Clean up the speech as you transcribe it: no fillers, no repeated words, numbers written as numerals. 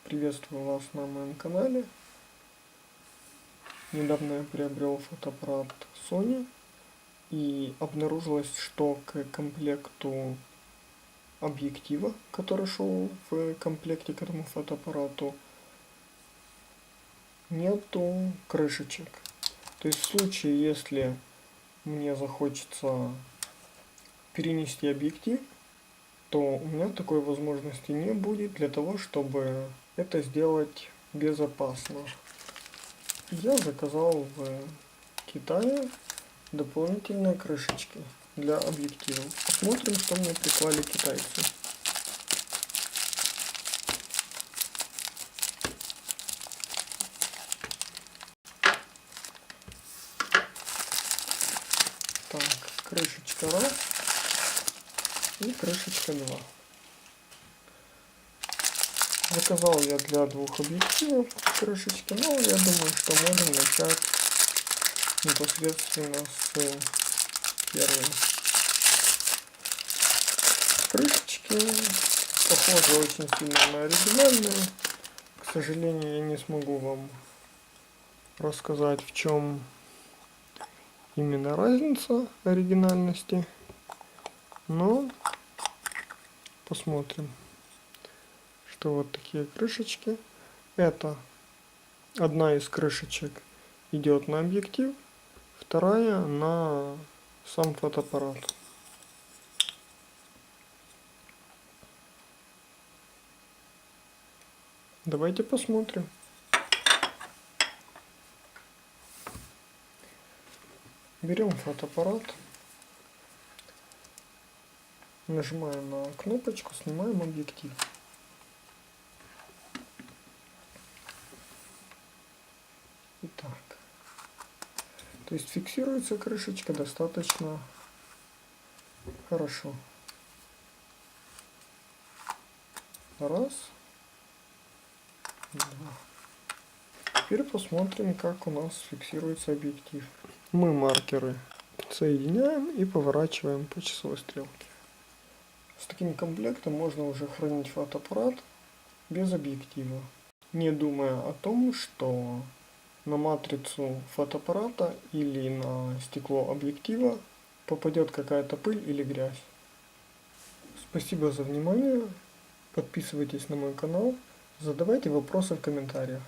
Приветствую вас на моем канале. Недавно я приобрел фотоаппарат Sony и обнаружилось, что к комплекту объектива, который шел в комплекте к этому фотоаппарату, нету крышечек. То есть в случае, если мне захочется перенести объектив, то у меня такой возможности не будет для того, чтобы это сделать безопасно. Я заказал в Китае дополнительные крышечки для объективов. Посмотрим, что мне прислали китайцы. Так, крышечка раз и крышечка 2. Заказал я для двух объективов крышечки, но я думаю, что можем начать непосредственно с первой. Крышечки похожи очень сильно на оригинальные. К сожалению, я не смогу вам рассказать, в чем именно разница оригинальности, но посмотрим, что вот такие крышечки. Это одна из крышечек идет на объектив, вторая на сам фотоаппарат. Давайте посмотрим. Берем фотоаппарат, нажимаем на кнопочку, снимаем объектив. Итак, то есть фиксируется крышечка достаточно хорошо. Раз, два. Теперь посмотрим, как у нас фиксируется объектив. Мы маркеры соединяем и поворачиваем по часовой стрелке. С таким комплектом можно уже хранить фотоаппарат без объектива, не думая о том, что на матрицу фотоаппарата или на стекло объектива попадет какая-то пыль или грязь. Спасибо за внимание. Подписывайтесь на мой канал. Задавайте вопросы в комментариях.